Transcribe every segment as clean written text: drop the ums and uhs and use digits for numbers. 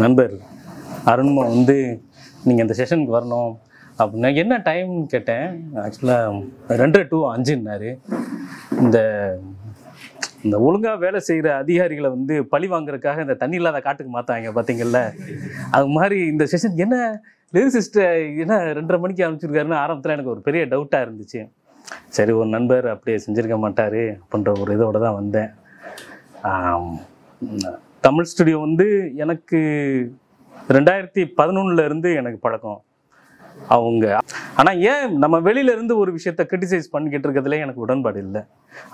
நண்பர் அருண்மா வந்து நீங்கள் இந்த செஷனுக்கு வரணும் அப்படின்னா என்ன டைம்னு கேட்டேன். ஆக்சுவலாக 2 to 5ன்னாரு. இந்த இந்த ஒழுங்காக வேலை செய்கிற அதிகாரிகளை வந்து பழி வாங்குறதுக்காக இந்த தண்ணி இல்லாத காட்டுக்கு மாற்றாங்க பார்த்தீங்கல்ல, அது மாதிரி இந்த செஷன் என்ன லிரிசிஸ்ட்டை என்ன 2:30 மணிக்கு அனுப்பிச்சிருக்காருன்னு ஆரம்பத்தில் எனக்கு ஒரு பெரிய டவுட்டாக இருந்துச்சு. சரி, ஒரு நண்பர் அப்படியே செஞ்சுருக்க மாட்டார் அப்படின்ற ஒரு இதோடு தான் வந்தேன். தமிழ் ஸ்டுடியோ வந்து எனக்கு 2011 இருந்து எனக்கு பழக்கம் அவங்க. ஆனால் ஏன் நம்ம வெளியிலேருந்து ஒரு விஷயத்த கிரிட்டிசைஸ் பண்ணிக்கிட்டு இருக்கிறதுல எனக்கு உடன்பாடு இல்லை.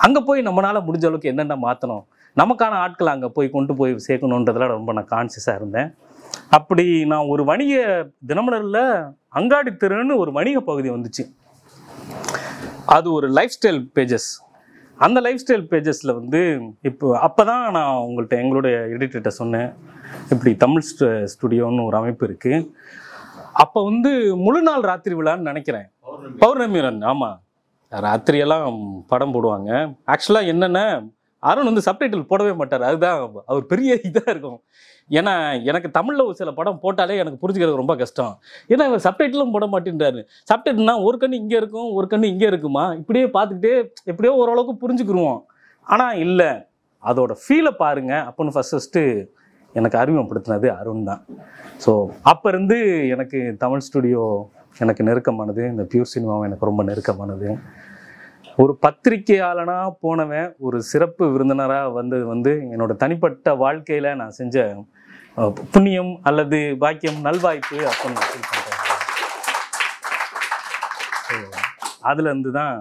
அங்கே போய் நம்மளால் முடிஞ்ச அளவுக்கு என்னென்ன மாற்றணும், நமக்கான ஆட்களை அங்கே போய் கொண்டு போய் சேர்க்கணுன்றதுல ரொம்ப நான் கான்சியஸாக இருந்தேன். அப்படி நான் ஒரு வணிக தினமலரில் அங்காடி தெருன்னு ஒரு வணிக பகுதி வந்துச்சு. அது ஒரு லைஃப் ஸ்டைல் பேஜஸ். அந்த லைஃப் ஸ்டைல் பேஜஸில் வந்து அப்போ தான் நான் உங்கள்கிட்ட எங்களுடைய எடிட்டர்கிட்ட சொன்னேன், இப்படி தமிழ் ஸ்டுடியோன்னு ஒரு அமைப்பு இருக்குது. அப்போ வந்து முழு நாள் ராத்திரி விழான்னு நினைக்கிறேன், பௌர்ணமி ரன். ஆமாம், ராத்திரியெல்லாம் படம் போடுவாங்க. ஆக்சுவலாக என்னென்ன அருண் வந்து சப்டைட்டில் போடவே மாட்டார். அதுதான் அவர் பெரிய இதாக இருக்கும். ஏன்னா எனக்கு தமிழில் ஒரு சில படம் போட்டாலே எனக்கு புரிஞ்சுக்கிறது ரொம்ப கஷ்டம். ஏன்னா இவர் சப்டைட்டிலும் போட மாட்டேன்றாரு. சப்டைட்டில்னா ஒரு கண்ணு இங்கே இருக்கும், ஒரு கண்ணு இங்கே இருக்குமா, இப்படியே பார்த்துக்கிட்டே எப்படியோ ஓரளவுக்கு புரிஞ்சுக்கிடுவோம். ஆனால் இல்லை, அதோட ஃபீலை பாருங்கள் அப்படின்னு ஃபஸ்ட்டு எனக்கு அறிமுகப்படுத்தினது அருண் தான். ஸோ அப்போ இருந்து எனக்கு தமிழ் ஸ்டுடியோ எனக்கு நெருக்கமானது, இந்த பியூர் சினிமாவும் எனக்கு ரொம்ப நெருக்கமானது. ஒரு பத்திரிகையாளனாக போனவன் ஒரு சிறப்பு விருந்தினராக வந்தது வந்து என்னோடய தனிப்பட்ட வாழ்க்கையில் நான் செஞ்ச புண்ணியம் அல்லது பாக்கியம், நல்வாய்ப்பு அப்படின்னு நான் ஃபீல் பண்ணுறேன். அதுலேருந்து தான்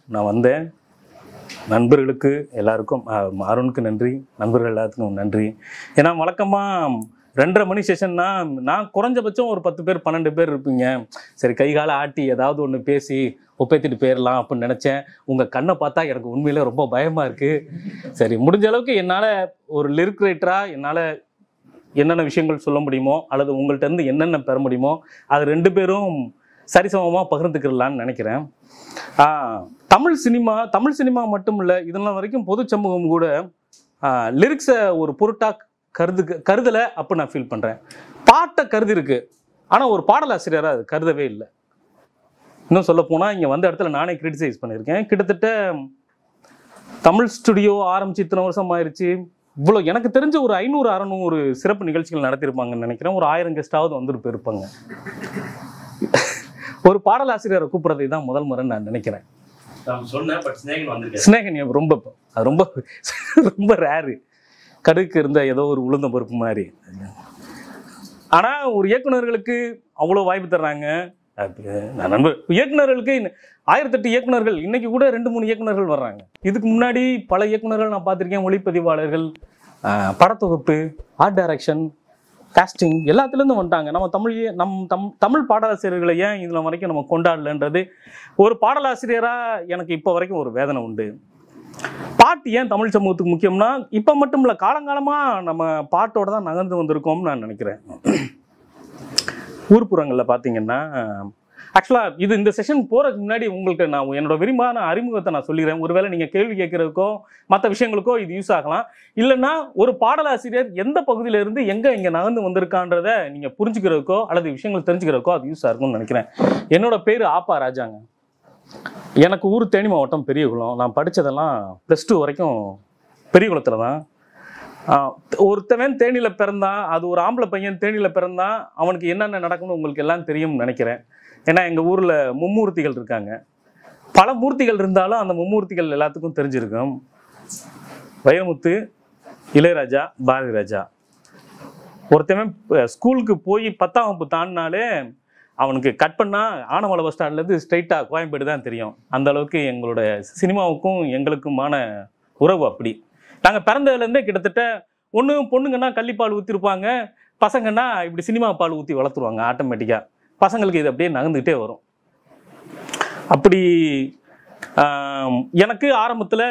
நான் வந்தேன். நண்பர்களுக்கு எல்லாருக்கும், அருணுக்கு நன்றி, நண்பர்கள் எல்லாத்துக்கும் நன்றி. ஏன்னா வழக்கமாக 2:30 மணி செஷன்னா நான் குறைஞ்சபட்சம் ஒரு 10 பேர் 12 பேர் இருப்பீங்க. சரி, கைகால ஆட்டி ஏதாவது ஒன்று பேசி ஒப்பேத்திட்டு போயிடலாம் அப்படின்னு நினச்சேன். உங்கள் கண்ணை பார்த்தா எனக்கு உண்மையிலே ரொம்ப பயமாக இருக்குது. சரி, முடிஞ்ச அளவுக்கு என்னால் ஒரு லிரிக் ரைட்டராக என்னால் என்னென்ன விஷயங்கள் சொல்ல முடியுமோ அல்லது உங்கள்கிட்ட இருந்து என்னென்ன பெற முடியுமோ அது 2 பேரும் சரிசமமாக பகிர்ந்துக்கிறலான்னு நினைக்கிறேன். தமிழ் சினிமா மட்டும் இல்லை, இதெல்லாம் வரைக்கும் பொது சமூகம் கூட லிரிக்ஸை ஒரு பொருட்டாக கருதலை அப்போ நான் ஃபீல் பண்ணுறேன். பாட்டை கருதி இருக்கு, ஆனால் ஒரு பாடலாசிரியராக அது கருதவே இல்லை. இன்னும் சொல்ல போனால் இங்கே வந்த இடத்துல நானே கிரிட்டிசைஸ் பண்ணியிருக்கேன். கிட்டத்தட்ட தமிழ் ஸ்டுடியோ ஆரம்பித்து இத்தனை வருஷம் ஆயிடுச்சு. இவ்வளோ எனக்கு தெரிஞ்ச ஒரு 500-600 சிறப்பு நிகழ்ச்சிகள் நடத்தியிருப்பாங்கன்னு நினைக்கிறேன். ஒரு 1000 கெஸ்டாவது வந்துட்டு போயிருப்பாங்க. ஒரு பாடலாசிரியரை கூப்பிட்றதை தான் முதல் முறைன்னு நான் நினைக்கிறேன். ஸ்நேகன் ரொம்ப அது ரொம்ப ரொம்ப ரேரு. கடுக்கு இருந்த ஏதோ ஒரு உளுந்த பருப்பு மாதிரி. ஆனால் ஒரு இயக்குநர்களுக்கு அவ்வளோ வாய்ப்பு தர்றாங்க. நண்பர் இயக்குநர்களுக்கு 1008 இயக்குநர்கள், இன்னைக்கு கூட 2-3 இயக்குநர்கள் வர்றாங்க. இதுக்கு முன்னாடி பல இயக்குநர்கள் நான் பார்த்துருக்கேன். ஒளிப்பதிவாளர்கள், படத்தொகுப்பு, ஆர்ட் டைரக்ஷன், காஸ்டிங் எல்லாத்துலேருந்து வந்துட்டாங்க. நம்ம தமிழ் பாடலாசிரியர்களை ஏன் இதில் வரைக்கும் நம்ம கொண்டாடலன்றது ஒரு பாடலாசிரியராக எனக்கு இப்போ வரைக்கும் ஒரு வேதனை உண்டு. பாட்டு ஏன் தமிழ் சமூகத்துக்கு முக்கியம்னா, இப்போ மட்டும் இல்லை, காலங்காலமாக நம்ம பாட்டோட தான் நகர்ந்து வந்திருக்கோம்னு நான் நினைக்கிறேன். ஊர்ப்புறங்களில் பார்த்தீங்கன்னா, ஆக்சுவலாக இந்த செஷன் போகிறதுக்கு முன்னாடி உங்களுக்கு நான் என்னோட விரிவான அறிமுகத்தை நான் சொல்லிடுறேன். ஒருவேளை நீங்கள் கேள்வி கேட்குறதுக்கோ மற்ற விஷயங்களுக்கோ இது யூஸ் ஆகலாம். இல்லைன்னா ஒரு பாடலாசிரியர் எந்த பகுதியிலேருந்து இங்கே நகர்ந்து வந்திருக்கான்றதை நீங்கள் புரிஞ்சுக்கிறதுக்கோ அல்லது விஷயங்கள் தெரிஞ்சுக்கிறதுக்கோ அது யூஸாக இருக்கும்னு நினைக்கிறேன். என்னோட பேர் ஆப்பா ராஜாங்க. எனக்கு ஊர் தேனி மாவட்டம் பெரியகுளம். நான் படித்ததெல்லாம் +2 வரைக்கும் பெரியகுளத்தில் தான். ஒருத்தவன் தேனியில் பிறந்தான், அது ஒரு ஆம்பளை பையன் தேனியில் பிறந்தான், அவனுக்கு என்னென்ன நடக்கும்னு உங்களுக்கு எல்லாம் தெரியும்னு நினைக்கிறேன். ஏன்னா எங்கள் ஊரில் மும்மூர்த்திகள் இருக்காங்க. பல மூர்த்திகள் இருந்தாலும் அந்த மும்மூர்த்திகள் எல்லாத்துக்கும் தெரிஞ்சிருக்கும். வைரமுத்து, இளையராஜா, பாரதி ராஜா. ஒருத்தவன் ஸ்கூலுக்கு போய் 10ஆம் வகுப்பு தாண்டினாலே அவனுக்கு கட் பண்ணால் ஆனமலை பஸ் ஸ்டாண்ட்லேருந்து ஸ்ட்ரைட்டாக கோயம்பேடு தான் தெரியும். அந்த அளவுக்கு எங்களோட சினிமாவுக்கும் எங்களுக்குமான உறவு அப்படி. நாங்கள் பிறந்ததுலேருந்தே கிட்டத்தட்ட ஒன்று பொண்ணுங்கன்னா கள்ளிப்பால் ஊற்றிருப்பாங்க, பசங்கன்னா இப்படி சினிமா பால் ஊற்றி வளர்த்துருவாங்க. ஆட்டோமேட்டிக்காக பசங்களுக்கு இது அப்படியே நகர்ந்துக்கிட்டே வரும். அப்படி எனக்கு ஆரம்பத்தில்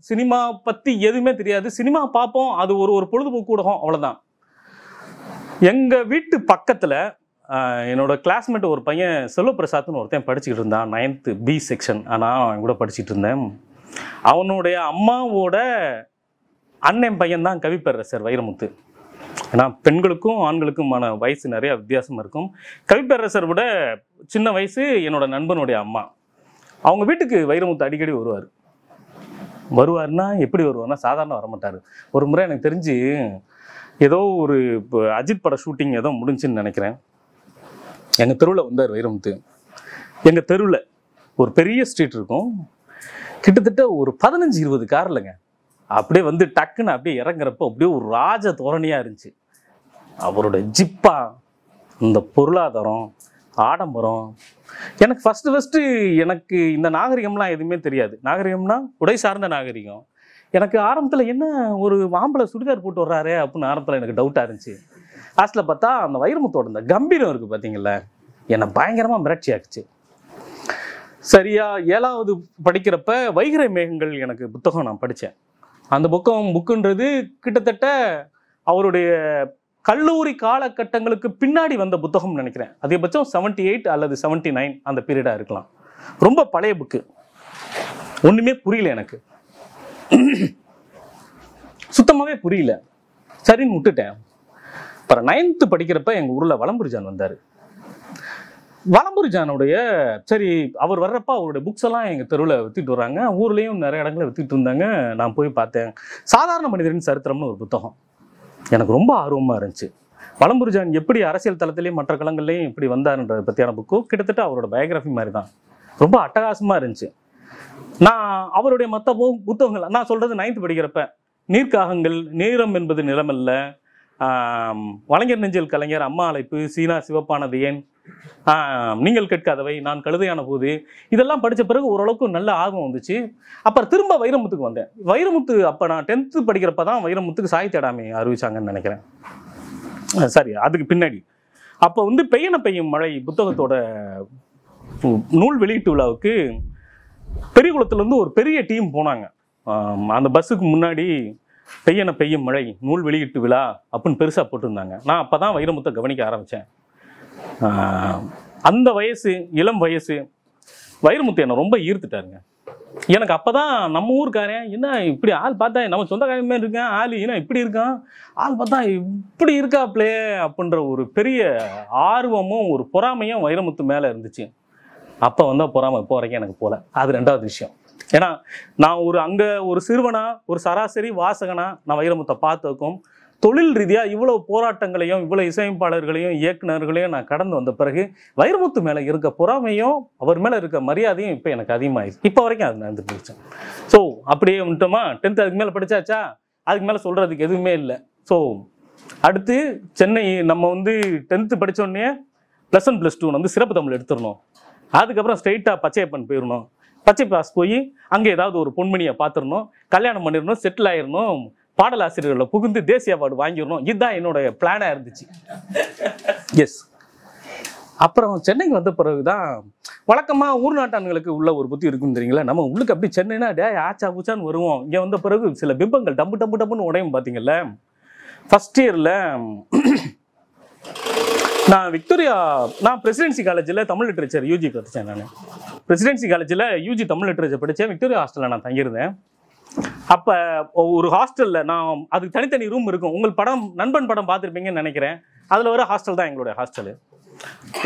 சினிமா பற்றி எதுவுமே தெரியாது. சினிமா பார்ப்போம், அது ஒரு பொழுதுபோக்கு ஊடகம், அவ்வளோதான். எங்கள் வீட்டு பக்கத்தில் என்னோட கிளாஸ்மேட் ஒரு பையன் செல்வபிரசாத்னு ஒருத்தன் படிச்சுக்கிட்டு இருந்தான். 9th B section. நான் அவன் கூட படிச்சுட்டு இருந்தேன். அவனுடைய அம்மாவோட அண்ணன் பையன் தான் கவிப்பேரரசர் வைரமுத்து. ஏன்னா பெண்களுக்கும் ஆண்களுக்குமான வயசு நிறைய வித்தியாசம் இருக்கும். கவிப்பேரரசர் விட சின்ன வயசு என்னோட நண்பனுடைய அம்மா. அவங்க வீட்டுக்கு வைரமுத்து அடிக்கடி வருவார்னா எப்படி வருவார்னா சாதாரண வரமாட்டார். ஒரு முறை எனக்கு தெரிஞ்சு ஏதோ ஒரு அஜித் பட ஷூட்டிங் ஏதோ முடிஞ்சுன்னு நினைக்கிறேன். எங்கள் தெருவில் வந்தார் வைரமுத்து. எங்கள் தெருவில் ஒரு பெரிய ஸ்ட்ரீட் இருக்கும், கிட்டத்தட்ட ஒரு 15-20 கார்லங்க. அப்படியே வந்து டக்குன்னு அப்படியே இறங்குறப்போ அப்படியே ஒரு ராஜ தோரணியாக இருந்துச்சு. அவரோட ஜிப்பா, இந்த பொருளாதாரம், ஆடம்பரம். எனக்கு ஃபஸ்ட்டு எனக்கு இந்த நாகரிகம்லாம் எதுவுமே தெரியாது. நாகரிகம்னா உடை சார்ந்த நாகரிகம். எனக்கு ஆரம்பத்தில் என்ன ஒரு ஆம்பளை சுடிதார் போட்டு வர்றாரு அப்படின்னு ஆரம்பத்தில் எனக்கு டவுட்டாக இருந்துச்சு. லாஸ்ட்டில் பார்த்தா அந்த வைரமுத்தோட இந்த கம்பீரம் இருக்குது பார்த்தீங்களா, என்னை பயங்கரமாக மிரட்சி ஆக்குச்சு. சரியா 7வது படிக்கிறப்ப வைகறை மேகங்கள் எனக்கு புத்தகம் நான் படித்தேன். அந்த புக்குன்றது கிட்டத்தட்ட அவருடைய கல்லூரி காலகட்டங்களுக்கு பின்னாடி வந்த புத்தகம் நினைக்கிறேன். அதிகபட்சம் 78 அல்லது 79 அந்த பீரியடாக இருக்கலாம். ரொம்ப பழைய புக்கு. ஒன்றுமே புரியல எனக்கு, சுத்தமாகவே புரியல. சரின்னு விட்டுட்டேன். அப்புறம் 9th படிக்கிறப்ப எங்கள் ஊரில் வலம்புரிஜான் வந்தார். வலம்புரிஜானுடைய சரி அவர் வர்றப்ப அவருடைய புக்ஸ் எல்லாம் எங்கள் தெருவில் விற்றுட்டு வர்றாங்க. ஊர்லேயும் நிறைய இடங்களில் விற்றுட்டு இருந்தாங்க. நான் போய் பார்த்தேன். சாதாரண மனிதரின் சரித்திரம்னு ஒரு புத்தகம். எனக்கு ரொம்ப ஆர்வமாக இருந்துச்சு. வலம்புரிஜான் எப்படி அரசியல் தளத்திலையும் மற்ற களங்கள்லையும் இப்படி வந்தாருன்றதை பற்றியான புக்கு. கிட்டத்தட்ட அவரோட பயோகிராஃபி மாதிரி தான். ரொம்ப அட்டகாசமாக இருந்துச்சு. நான் அவருடைய மற்ற புத்தகங்கள் நான் சொல்கிறது 9th படிக்கிறப்ப நீர்க்காகங்கள், நேரம் என்பது நிலமல்ல, வலைஞர் நெஞ்சில் கலைஞர், அம்மா அழைப்பு, சீனா சிவப்பானது ஏன், நீங்கள் கேட்காதவை, நான் கழுதையான போது, இதெல்லாம் படித்த பிறகு ஓரளவுக்கு நல்ல ஆர்வம் வந்துச்சு. அப்புறம் திரும்ப வைரமுத்துக்கு வந்தேன். வைரமுத்து அப்போ நான் 10th படிக்கிறப்ப தான் வைரமுத்துக்கு சாகித்ய அகாடமி அறிவிச்சாங்கன்னு நினைக்கிறேன். சரி, அதுக்கு பின்னாடி அப்போ வந்து பெய்யன பெய்யும் மழை புத்தகத்தோட நூல் வெளியீட்டு விழாவுக்கு பெரியகுளத்துலேருந்து ஒரு பெரிய டீம் போனாங்க. அந்த பஸ்ஸுக்கு முன்னாடி பெய்யன பெய்யும் மழை நூல் வெளியீட்டு விழா அப்படின்னு பெருசாக போட்டிருந்தாங்க. நான் அப்போ தான் வைரமுத்தை கவனிக்க ஆரம்பித்தேன். அந்த வயசு, இளம் வயசு, வைரமுத்து என்னை ரொம்ப ஈர்த்துட்டாருங்க. எனக்கு அப்போ தான் நம்ம ஊருக்காரன் என்ன இப்படி ஆள் பார்த்தா நம்ம சொந்தக்காரமே இருக்கேன், ஆள் ஏன்னா இப்படி இருக்கான், ஆள் பார்த்தா இப்படி இருக்காப்ளே அப்படின்ற ஒரு பெரிய ஆர்வமும் ஒரு பொறாமையும் வைரமுத்து மேலே இருந்துச்சு. அப்போ வந்தால் பொறாமை இப்போ வரைக்கும் எனக்கு போல. அது 2வது விஷயம். ஏன்னா நான் அங்கே ஒரு சிறுவனா, ஒரு சராசரி வாசகனா நான் வைரமுத்தை பார்த்ததுக்கும் தொழில் ரீதியாக இவ்வளவு போராட்டங்களையும் இவ்வளோ இசையமைப்பாளர்களையும் இயக்குநர்களையும் நான் கடந்து வந்த பிறகு வைரமுத்து மேலே இருக்க பொறாமையும் அவர் மேலே இருக்க மரியாதையும் இப்போ எனக்கு அதிகமாகிடுச்சு. இப்போ வரைக்கும் அது நடந்துட்டு இருந்துச்சு. ஸோ அப்படியே வந்துட்டோமா, 10th அதுக்கு மேலே படித்தாச்சா, அதுக்கு மேலே சொல்கிறதுக்கு எதுவுமே இல்லை. ஸோ அடுத்து சென்னை நம்ம வந்து 10th படித்தோடனே +1 +2 வந்து சிறப்பு தமிழ் எடுத்துடணும். அதுக்கப்புறம் ஸ்ட்ரெயிட்டாக பச்சையப்பன் போயிடணும். பச்சை பாஸ் போய் அங்கே ஏதாவது ஒரு பொன்மணியை பார்த்துடணும், கல்யாணம் பண்ணிடணும், செட்டில் ஆயிடணும், பாடலாசிரியர்களை புகுந்து தேசிய அவார்டு வாங்கிடணும். இதுதான் என்னோட பிளானாக இருந்துச்சு. எஸ். அப்புறம் சென்னைக்கு வந்த பிறகுதான் வழக்கமாக ஊர் நாட்டான்களுக்கு உள்ள ஒரு புத்தி இருக்குன்னு தெரியுங்களா, நம்ம உள்ளுக்கு அப்படி சென்னைனா டே ஆச்சா பூச்சான்னு வருவோம். இங்கே வந்த பிறகு சில பிம்பங்கள் டம்புன்னு உடையும். பார்த்தீங்கல்ல, ஃபஸ்ட் இயரில் நான் பிரசிடென்சி காலேஜில் தமிழ் லிட்ரேச்சர் யூஜி படித்தேன். நான் பிரசிடென்சி காலேஜில் யூஜி தமிழ் லிட்ரேச்சர் படித்தேன். விக்டோரியா ஹாஸ்டலில் நான் தங்கியிருந்தேன். அப்போ ஒரு ஹாஸ்டலில் நான் அதுக்கு தனித்தனி ரூம் இருக்கும். உங்கள் நண்பன் படம் பார்த்துருப்பீங்கன்னு நினைக்கிறேன். அதில் வர ஹாஸ்டல் தான் எங்களுடைய ஹாஸ்டலு.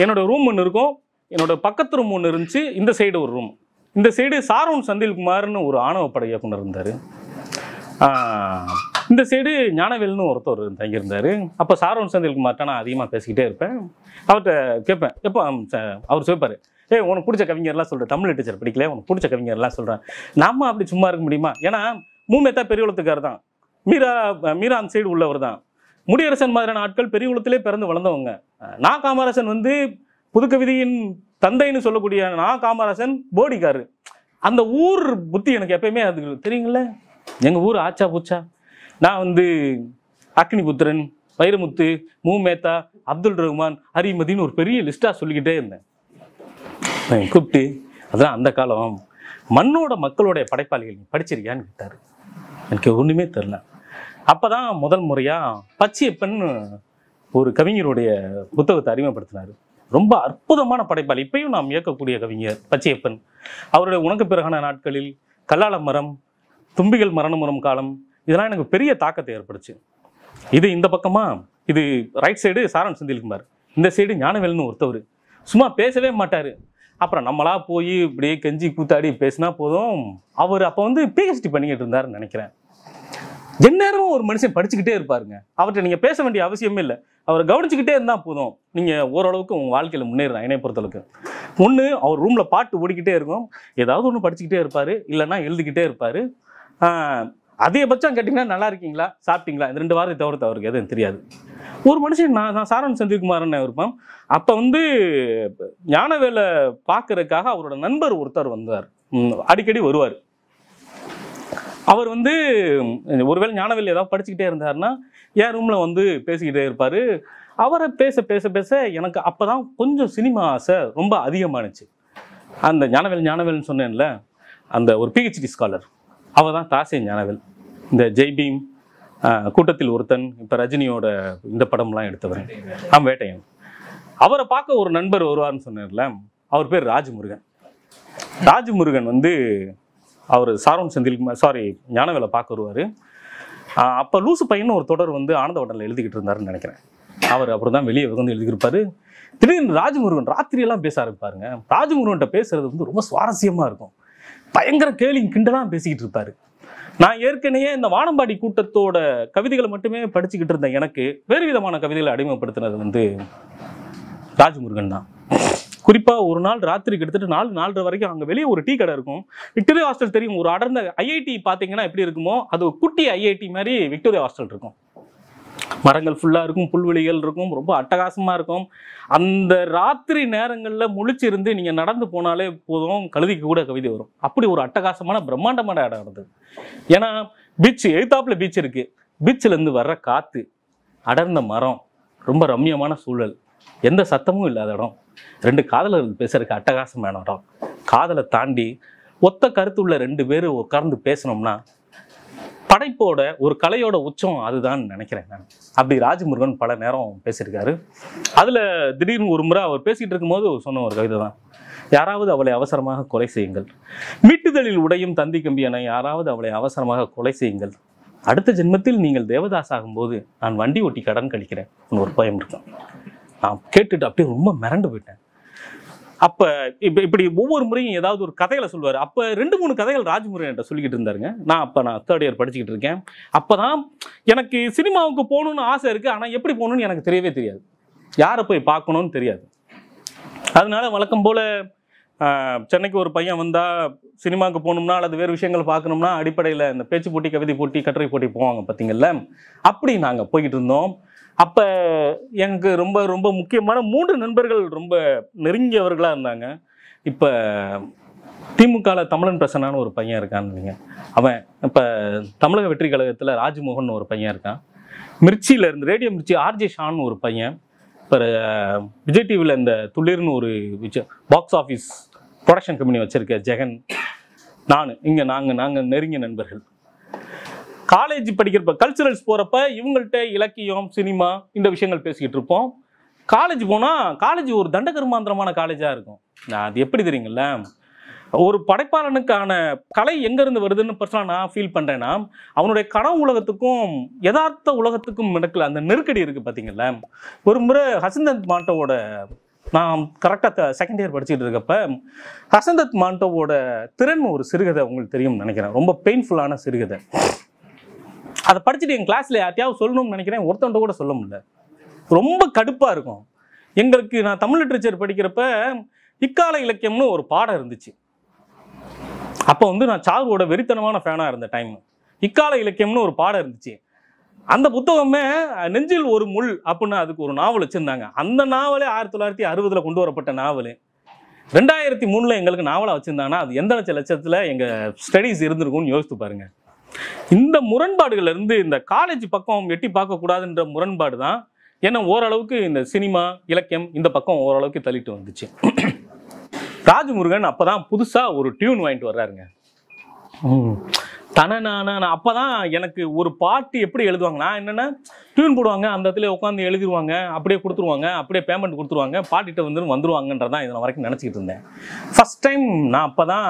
என்னோட ரூம் ஒன்று இருக்கும், என்னோட பக்கத்து ரூம் ஒன்று இருந்துச்சு, இந்த சைடு ஒரு ரூம். இந்த சைடு சாரோன் செந்தில்குமார்னு ஒரு ஆணவ படை இயக்குனர் இருந்தார். இந்த சைடு ஞானவேல்னு ஒருத்தர் தங்கியிருந்தார். அப்போ சாரோன் செந்தில்குமார்ட்ட நான் அதிகமாக பேசிக்கிட்டே இருப்பேன். அவர்கிட்ட கேட்பேன், எப்போ அவர் சொல்லிப்பார், உனக்கு பிடிச்ச கவிஞர்லாம் சொல்கிறேன், தமிழ் லிட்டரேச்சர் படிக்கல, உனக்கு பிடிச்ச கவிஞர்லாம் சொல்கிறேன். நம்ம அப்படி சும்மா இருக்க முடியுமா? ஏன்னா மூமேத்தா பெரியகுளத்துக்கார் தான், மீரா அந்த சைடு உள்ளவர் தான். முடியரசன் மாதிரியான ஆட்கள் பெரியகுளத்திலே பிறந்து வளர்ந்தவங்க. நான் காமராசன் வந்து புதுக்கவிதையின் தந்தைன்னு சொல்லக்கூடிய நான் காமராசன் போடிக்காரு. அந்த ஊர் புத்தி எனக்கு எப்பயுமே அது தெரியுங்கள. எங்கள் ஊர் ஆச்சா பூச்சா. நான் வந்து அக்னிபுத்திரன், வைரமுத்து, மூமேத்தா, அப்துல் ரஹ்மான், ஹரிமதின்னு ஒரு பெரிய லிஸ்ட்டாக சொல்லிக்கிட்டே இருந்தேன். கூப்பிட்டு அதெல்லாம் அந்த காலம் மண்ணோட மக்களுடைய படைப்பாளிகள் நீ படிச்சிருக்கியான்னு கேட்டார். எனக்கு ஒன்றுமே தெரில. அப்போ தான் முதல் முறையாக பச்சையப்பன் ஒரு கவிஞருடைய புத்தகத்தை அறிமுகப்படுத்தினார். ரொம்ப அற்புதமான படைப்பாளி, இப்பயும் நாம் இயக்கக்கூடிய கவிஞர் பச்சையப்பன். அவருடைய உனக்கு பிறகான நாட்களில், கல்லால மரம், தும்பிகள் மரணமுறும் காலம், இதெல்லாம் எனக்கு பெரிய தாக்கத்தை ஏற்படுச்சு. இது இந்த பக்கமா, இது ரைட் சைடு சாரன் செந்தில்குமார், இந்த சைடு ஞானவேல்னு ஒருத்தவர் சும்மா பேசவே மாட்டார். அப்புறம் நம்மளா போய் இப்படியே கெஞ்சி கூத்தாடி பேசினா போதும். அவர் அப்போ வந்து பிஹெச்டி பண்ணிக்கிட்டு இருந்தாருன்னு நினைக்கிறேன். எந்நேரமும் ஒரு மனுஷன் படிச்சுக்கிட்டே இருப்பாருங்க. அவர்கிட்ட நீங்கள் பேச வேண்டிய அவசியமே இல்லை. அவரை கவனிச்சுக்கிட்டே இருந்தால் போதும், நீங்கள் ஓரளவுக்கு உங்கள் வாழ்க்கையில் முன்னேறலாம். என்னை பொறுத்தளவுக்கு ஒன்று, அவர் ரூமில் பாட்டு ஓடிக்கிட்டே இருக்கும், ஏதாவது ஒன்று படிச்சுக்கிட்டே இருப்பார், இல்லைன்னா எழுதிக்கிட்டே இருப்பார். அதிகபட்சம் கேட்டிங்கன்னா நல்லா இருக்கீங்களா, சாப்பிட்டீங்களா, இந்த 2 வாரத்தை தவிர்த்து அவருக்கு எதுவும் தெரியாது. ஒரு மனுஷன் நான் சாரன் செந்தில்குமார்னு இருப்பேன். அப்போ வந்து ஞானவேலை பார்க்கறதுக்காக அவரோட நண்பர் ஒருத்தர் வந்தார், அடிக்கடி வருவார். அவர் வந்து ஒருவேளை ஞானவேல் ஏதாவது படிச்சுக்கிட்டே இருந்தாருன்னா என் ரூமில் வந்து பேசிக்கிட்டே இருப்பார். அவரை பேச பேச பேச எனக்கு அப்போ தான் கொஞ்சம் சினிமா ஆசை ரொம்ப அதிகமானுச்சு. அந்த ஞானவேல்னு சொன்னேன்ல, அந்த ஒரு பிஹெச்டி ஸ்காலர், அவர் தான் தாசே ஞானவேல். இந்த ஜெய்பீம், கூட்டத்தில் ஒருத்தன், இப்போ ரஜினியோட இந்த படம்லாம் எடுத்தவர், வேட்டையன். அவரை பார்க்க ஒரு நண்பர் வருவார்னு சொன்னார்ல, அவர் பேர் ராஜமுருகன். ராஜமுருகன் வந்து அவர் சாரன் செந்தில்குமார் ஞானவேலை பார்க்க வருவார். அப்போ லூசு பையன் ஒரு தொடர் வந்து ஆனந்தவட்டனில் எழுதிக்கிட்டு இருந்தாருன்னு நினைக்கிறேன். அவர் அப்புறம் தான் வெளியே வந்து எழுதியிருப்பாரு. திடீர்னு ராஜமுருகன் ராத்திரியெல்லாம் பேச ஆரம்பிப்பாருங்க. ராஜமுருகன்கிட்ட பேசுறது வந்து ரொம்ப சுவாரஸ்யமாக இருக்கும். பயங்கர கேலி கிண்டலாம் பேசிக்கிட்டு இருப்பாரு. நான் ஏற்கனவே இந்த வானம்பாடி கூட்டத்தோட கவிதைகளை மட்டுமே படிச்சுக்கிட்டு இருந்தேன். எனக்கு வேறு விதமான கவிதைகளை அடிமைப்படுத்தினது வந்து ராஜமுருகன் தான். குறிப்பாக ஒரு நாள் ராத்திரி கிட்டத்தட்ட 4-4:30 வரைக்கும் அங்கே வெளியே ஒரு டீ கடை இருக்கும். விக்டோரியா ஹாஸ்டல் தெரியும், ஒரு அடர்ந்த ஐஐடி பார்த்தீங்கன்னா எப்படி இருக்குமோ அது ஒரு குட்டி ஐஐடி மாதிரி விக்டோரியா ஹாஸ்டல் இருக்கும். மரங்கள் ஃபுல்லாக இருக்கும், புல்வெளிகள் இருக்கும், ரொம்ப அட்டகாசமாக இருக்கும். அந்த ராத்திரி நேரங்களில் முழிச்சிருந்து நீங்கள் நடந்து போனாலே போதும், கழுதிக்கு கூட கவிதை வரும். அப்படி ஒரு அட்டகாசமான பிரம்மாண்டமான இடம் இருந்தது. ஏன்னா பீச் எய்தாப்பில் பீச் இருக்குது. பீச்சிலேருந்து வர்ற காற்று, அடர்ந்த மரம், ரொம்ப ரம்மியமான சூழல், எந்த சத்தமும் இல்லாத இடம், 2 காதலர்கள் பேசுறதுக்கு அட்டகாசமான இடம். காதலை தாண்டி ஒத்த கருத்துள்ள 2 பேர் உட்கார்ந்து பேசணும்னா படைப்போட ஒரு கலையோட உச்சம் அதுதான் நினைக்கிறேன் நான். அப்படி ராஜமுருகன் பல நேரம் பேசியிருக்காரு. அதில் திடீர்னு ஒரு முறை அவர் பேசிக்கிட்டு இருக்கும்போது சொன்ன ஒரு கவிதை தான், யாராவது அவளை அவசரமாக கொலை செய்யுங்கள், மீட்டுதலில் உடையும் தந்தி கம்பி என யாராவது அவளை அவசரமாக கொலை செய்யுங்கள், அடுத்த ஜென்மத்தில் நீங்கள் தேவதாஸ் ஆகும்போது நான் வண்டி ஓட்டி கடன் கழிக்கிறேன் ஒரு பயம் இருக்கும். நான் கேட்டுட்டு அப்படியே ரொம்ப மிரண்டு போயிட்டேன். அப்போ இப்படி ஒவ்வொரு முறையும் ஏதாவது ஒரு கதைகளை சொல்லுவார். அப்போ 2-3 கதைகள் ராஜமுருகன் என்கிட்ட சொல்லிக்கிட்டு இருந்தாருங்க. நான் 3rd இயர் படிச்சுக்கிட்டு இருக்கேன். அப்போ தான் எனக்கு சினிமாவுக்கு போகணுன்னு ஆசை இருக்குது. ஆனால் எப்படி போகணுன்னு எனக்கு தெரியவே தெரியாது, யாரை போய் பார்க்கணுன்னு தெரியாது. அதனால வழக்கம் போல் சென்னைக்கு ஒரு பையன் வந்தால் சினிமாவுக்கு போகணும்னா அல்லது வேறு விஷயங்கள் பார்க்கணும்னா அடிப்படையில் இந்த பேச்சு போட்டி, கவிதை போட்டி, கட்டுரை போட்டி போவாங்க பார்த்தீங்கல்ல, அப்படி நாங்கள் போய்கிட்டு இருந்தோம். அப்போ எனக்கு ரொம்ப ரொம்ப முக்கியமான 3 நண்பர்கள் ரொம்ப நெருங்கியவர்களாக இருந்தாங்க. இப்போ திமுகவில் தமிழன் பிரசன்னான்னு ஒரு பையன் இருக்கான்னு நீங்கள், அவன் இப்போ தமிழக வெற்றி கழகத்தில் ராஜ்மோகன் ஒரு பையன் இருக்கான். மிர்ச்சியில் இருந்து ரேடியோ மிர்ச்சி ஆர்ஜே ஷான்னு ஒரு பையன். இப்போ விஜய் டிவியில் இந்த துளிர்னு ஒரு பாக்ஸ் ஆஃபீஸ் ப்ரொடக்ஷன் கம்பெனி வச்சுருக்க ஜெகன், நாங்கள் நெருங்கிய நண்பர்கள். காலேஜ் படிக்கிறப்ப கல்ச்சுரல்ஸ் போகிறப்ப இவங்கள்ட்ட இலக்கியம், சினிமா இந்த விஷயங்கள் பேசிக்கிட்டு இருப்போம். காலேஜ் போனால் காலேஜ் ஒரு தண்டகர்மாந்திரமான காலேஜாக இருக்கும். அது எப்படி தெரியுங்கள, ஒரு படைப்பாளனுக்கான கலை எங்கேருந்து வருதுன்னு பர்சனலாக நான் ஃபீல் பண்ணுறேன்னா, அவனுடைய கனவு உலகத்துக்கும் யதார்த்த உலகத்துக்கும் நடக்கல அந்த நெருக்கடி இருக்குது பார்த்தீங்களா. ஒரு முறை ஹசந்தத் மாண்டோவோட, நான் கரெக்டாக 2nd இயர் படிச்சுட்டு இருக்கப்ப ஹசந்தத் மாண்டோவோட திறன் ஒரு சிறுகதை உங்களுக்கு தெரியும்னு நினைக்கிறேன். ரொம்ப பெயின்ஃபுல்லான சிறுகதை. அதை படிச்சுட்டு என் கிளாஸில் யார்ட்டையாவது சொல்லணும்னு நினைக்கிறேன், ஒருத்தவன்ட்ட கூட சொல்ல முடியல. ரொம்ப கடுப்பாக இருக்கும் எங்களுக்கு. நான் தமிழ் லிட்ரேச்சர் படிக்கிறப்ப இக்கால இலக்கியம்னு ஒரு பாடம் இருந்துச்சு. அப்போ வந்து நான் சார்வோட வெறித்தனமான ஃபேனாக இருந்த டைம். இக்கால இலக்கியம்னு ஒரு பாடம் இருந்துச்சு. அந்த புத்தகமே நெஞ்சில் ஒரு முள் அப்படின்னு அதுக்கு ஒரு நாவல் வச்சுருந்தாங்க. அந்த நாவலே 1960 கொண்டு வரப்பட்ட நாவல் 2003 எங்களுக்கு நாவலாக வச்சுருந்தாங்கன்னா அது எந்த லட்சத்தில் எங்கள் ஸ்டடீஸ் இருந்திருக்கும்னு யோசித்து பாருங்கள். இந்த முரண்பாடுகள் இருந்து இந்த காலேஜ் பக்கம் எட்டி பார்க்கக்கூடாதுன்ற முரண்பாடு தான் ஏன்னா ஓரளவுக்கு இந்த சினிமா, இலக்கியம் இந்த பக்கம் ஓரளவுக்கு தள்ளிட்டு வந்துச்சு. ராஜமுருகன் அப்போதான் புதுசாக ஒரு டியூன் வாங்கிட்டு வர்றாருங்க. நான் அப்போதான் எனக்கு ஒரு பாட்டு எப்படி எழுதுவாங்க, நான் என்னென்னா டியூன் போடுவாங்க, அந்த இடத்துல உட்காந்து எழுதிடுவாங்க, அப்படியே கொடுத்துருவாங்க, அப்படியே பேமெண்ட் கொடுத்துருவாங்க, பாட்டிகிட்ட வந்துருவாங்கன்றதான் இதனை வரைக்கும் நினச்சிக்கிட்டு இருந்தேன். ஃபஸ்ட் டைம் நான் அப்போ தான்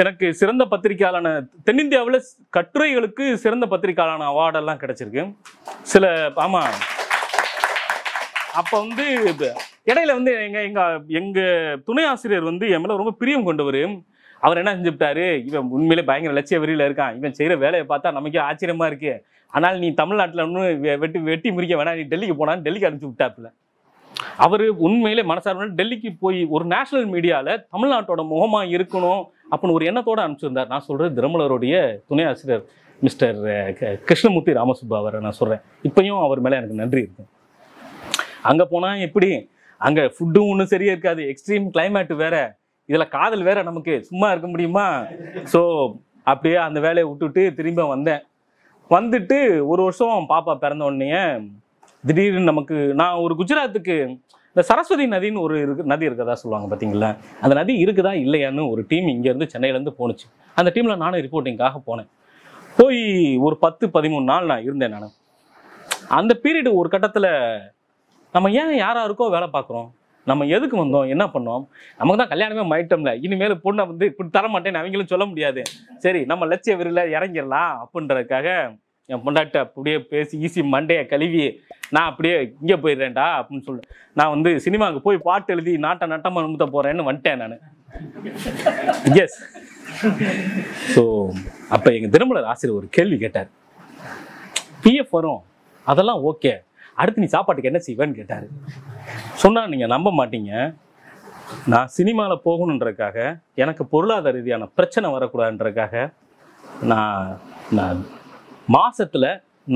எனக்கு சிறந்த பத்திரிகையாளன தென்னிந்தியாவில் கட்டுரைகளுக்கு சிறந்த பத்திரிகையாளன அவார்டெல்லாம் கிடைச்சிருக்கு சில. ஆமா, அப்போ வந்து இடையில வந்து எங்க துணை ஆசிரியர் வந்து என் மேல ரொம்ப பிரியம் கொண்டவர். அவர் என்ன செஞ்சுட்டாரு, இவன் உண்மையிலே பயங்கர லட்சிய வெறியில இருக்கான், இவன் செய்யற வேலையை பார்த்தா நமக்கே ஆச்சரியமா இருக்கு, ஆனால் நீ தமிழ்நாட்டில் ஒன்றும் வெட்டி முறிக்க வேணாம், நீ டெல்லிக்கு போனான்னு டெல்லிக்கு அனுப்பிச்சு விட்டாப்புல. அவர் உண்மையிலே மனசார்பு டெல்லிக்கு போய் ஒரு நேஷனல் மீடியாவில் தமிழ்நாட்டோட முகமாக இருக்கணும் அப்படின்னு ஒரு எண்ணத்தோடு அனுப்பிச்சிருந்தார். நான் சொல்கிறது தினமலருடைய துணை ஆசிரியர் மிஸ்டர் கிருஷ்ணமூர்த்தி ராமசுப்பா அவரை நான் சொல்கிறேன். இப்பயும் அவர் மேலே எனக்கு நன்றி இருக்கு. அங்கே போனால் எப்படி, அங்கே ஃபுட்டும் ஒன்றும் சரியாக இருக்காது, எக்ஸ்ட்ரீம் கிளைமேட்டு வேற, இதில் காதல் வேற, நமக்கு சும்மா இருக்க முடியுமா? ஸோ அப்படியே அந்த வேலையை விட்டுட்டு திரும்ப வந்தேன். வந்துட்டு ஒரு வருஷம் பாப்பா பிறந்த உடனே திடீர்னு நமக்கு, நான் ஒரு குஜராத்துக்கு இந்த சரஸ்வதி நதின்னு ஒரு நதி இருக்கதா சொல்லுவாங்க பார்த்தீங்களா, அந்த நதி இருக்குதா இல்லையான்னு ஒரு டீம் இங்கேருந்து சென்னையிலேருந்து போணுச்சு. அந்த டீமில் நானும் ரிப்போர்ட்டிங்காக போனேன். போய் ஒரு 10-13 நாள் நான் இருந்தேன். நான் அந்த பீரியடு ஒரு கட்டத்தில் நம்ம ஏன் யாராருக்கோ வேலை பார்க்குறோம், நம்ம எதுக்கு வந்தோம், என்ன பண்ணோம், நமக்கு தான் கல்யாணமே மாயிட்டோம்ல, இனிமேல் பொண்ணை வந்து இப்படி தரமாட்டேன்னு அவங்களும் சொல்ல முடியாது, சரி நம்ம லட்சிய வெறியில் இறங்கிடலாம் அப்படின்றதுக்காக என் பொண்டாட்ட அப்படியே பேசி ஈஸி மண்டையை கழுவி நான் அப்படியே இங்கே போயிடுறேன்டா அப்படின்னு சொல்லு, நான் வந்து சினிமாவுக்கு போய் பாட்டு எழுதி நட்டமாக நிமித்த போகிறேன்னு வந்துட்டேன் நான். எஸ். ஸோ அப்போ எங்கள் தினமலர் ஆசிரியர் ஒரு கேள்வி கேட்டார். பிஎஃப் வரும் அதெல்லாம் ஓகே, அடுத்து நீ சாப்பாட்டுக்கு என்ன செய்வேன்னு கேட்டார். சொன்னால் நீங்கள் நம்ப மாட்டீங்க, நான் சினிமாவில் போகணுன்றதுக்காக, எனக்கு பொருளாதார ரீதியான பிரச்சனை வரக்கூடாதுன்றதுக்காக நான் மாசத்துல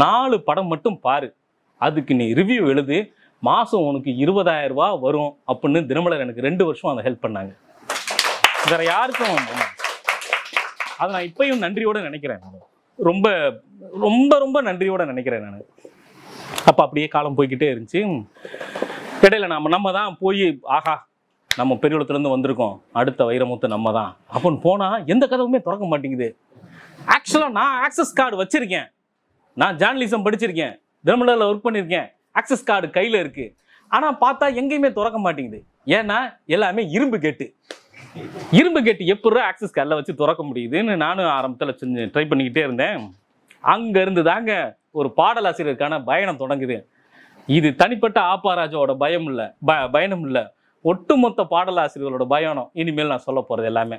4 படம் மட்டும் பாரு, அதுக்கு நீ ரிவ்யூ எழுது, மாதம் உனக்கு 20,000 ரூபா வரும் அப்படின்னு தினமலர் எனக்கு 2 வருஷம் அதை ஹெல்ப் பண்ணாங்க. வேற யாருக்கும் அதை நான் இப்பயும் நன்றியோட நினைக்கிறேன். ரொம்ப ரொம்ப ரொம்ப நன்றியோட நினைக்கிறேன் நான். அப்போ அப்படியே காலம் போய்கிட்டே இருந்துச்சு. இடையில நம்ம தான் போய் ஆஹா நம்ம பெரியகுளத்துலேருந்து வந்திருக்கோம், அடுத்த வைரமுத்து நம்ம தான் அப்படின்னு போனால் எந்த கதவுமே திறக்க மாட்டேங்குது. ஆக்சுவலாக நான் ஆக்சஸ் கார்டு வச்சிருக்கேன், நான் ஜேர்னலிசம் படிச்சிருக்கேன், தினமலரில் ஒர்க் பண்ணியிருக்கேன், ஆக்சஸ் கார்டு கையில் இருக்குது, ஆனால் பார்த்தா எங்கேயுமே திறக்க மாட்டேங்குது. ஏன்னா எல்லாமே இரும்பு கேட்டு எப்படி ஆக்சஸ் கார்டில் வச்சு திறக்க முடியுதுன்னு நானும் ஆரம்பத்தில் ட்ரை பண்ணிக்கிட்டே இருந்தேன். அங்கேருந்து தாங்க ஒரு பாடலாசிரியருக்கான பயணம் தொடங்குது. இது தனிப்பட்ட ஆப்பாராஜோட பயணம் இல்லை, ஒட்டுமொத்த பாடலாசிரியர்களோட பயணம். இனிமேல் நான் சொல்ல போகிறது எல்லாமே